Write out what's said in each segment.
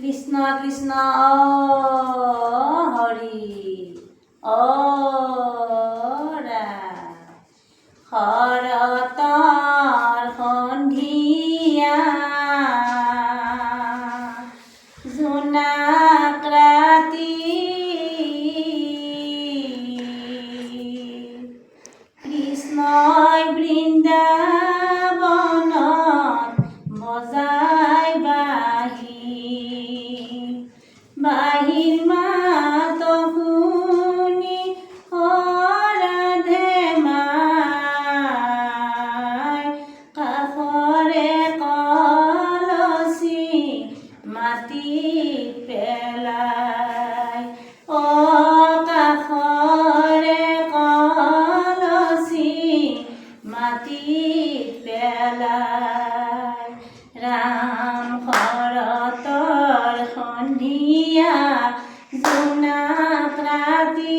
কৃষ্ণ কৃষ্ণ হৰি শৰতৰ সন্ধিয়া জোনাক ৰাতি কৃষ্ণই বৃন্দাবনত বজাই বাঁহীৰ মাত শুনি ৰাধে মাই কাষৰে কলচি মাটিত পেলাই কাষৰে কলচি মাটিত পেলাই ৰাম শৰতৰ সন্ধিয়া জোনাক ৰাতি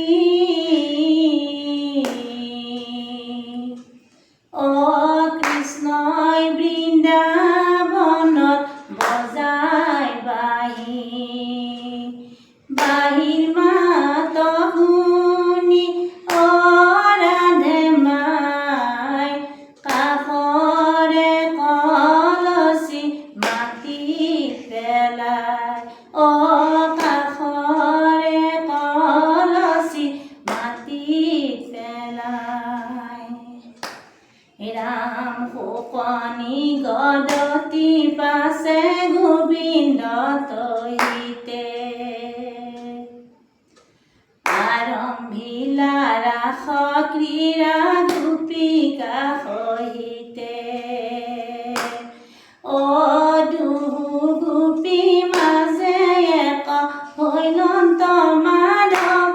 কৃষ্ণই বৃন্দাবনত বজাই বাঁহীৰ মাত শুনি ৰাধে মাই কাষৰে কলচি মাটিত পেলাই কাষৰে কলচি মাটিত পেলাই ৰাম ফুকনি গদতি পাছে গোবিন্দ তহিতে আৰম্ভিলা ৰাস ক্ৰীড়া গোপিকা সহিতে দুহু গোপী মাজে এক হৈলন্ত মাধৱ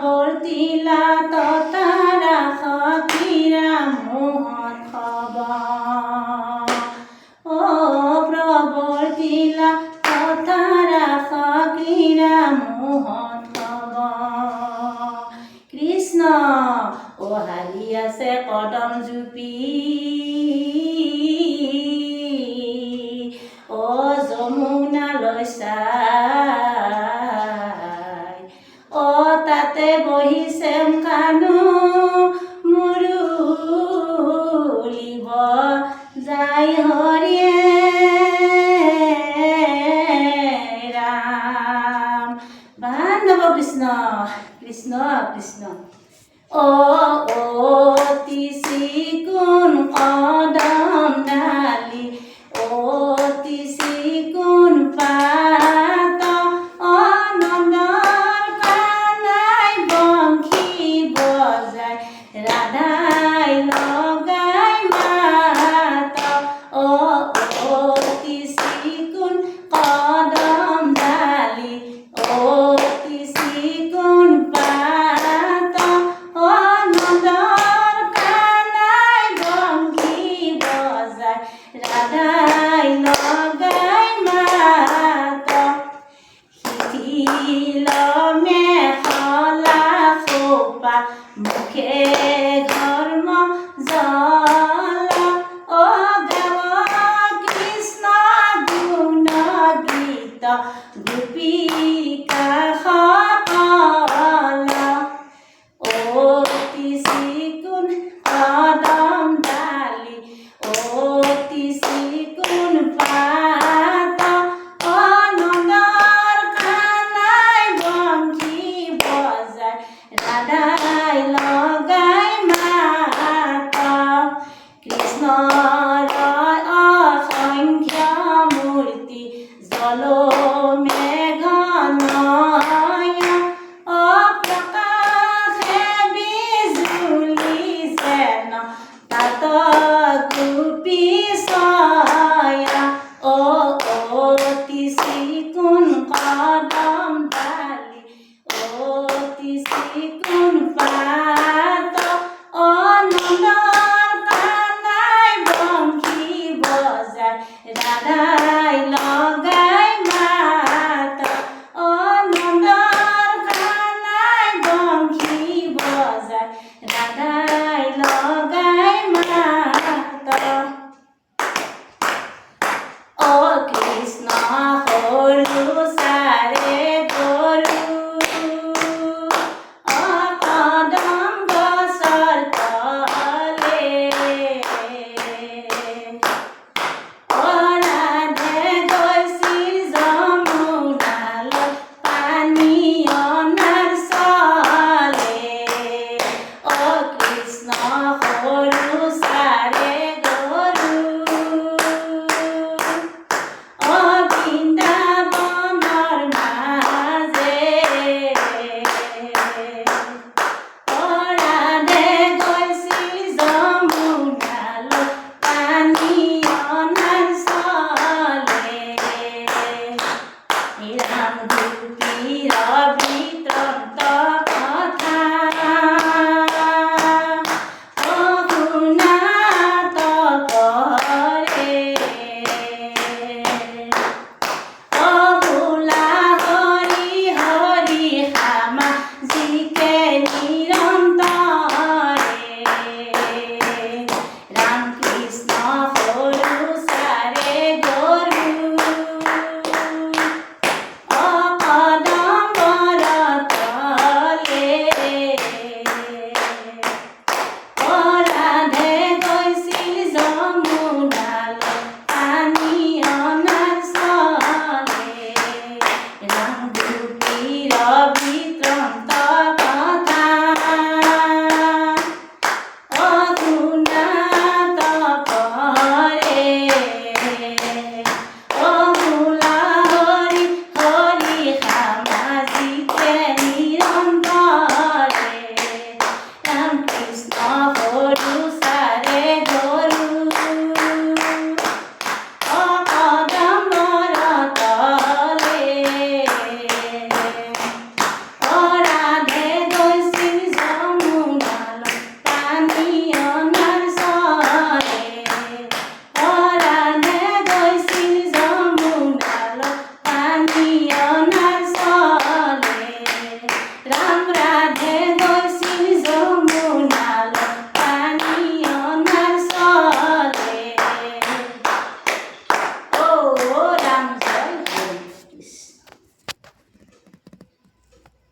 প্ৰৱৰ্তিলা তথা ৰাস ক্ৰীড়া মহোৎসৱ প্ৰৱৰ্তিলা তথা ৰাস ক্ৰীড়া মহোৎসৱ কৃষ্ণ হালি আছে কদম জুপি যমুনালৈ চাই তাতে বহিছে কানু মুৰুলিব যাই হৰিয়ে ৰাম বান্ধৱ কৃষ্ণ কৃষ্ণ কৃষ্ণ অতি চিকুণ কদম ডালি অতি চিকুণ পাত নন্দৰ কানাই বংশী বজাই ৰাধাই লগাই মাত কৰে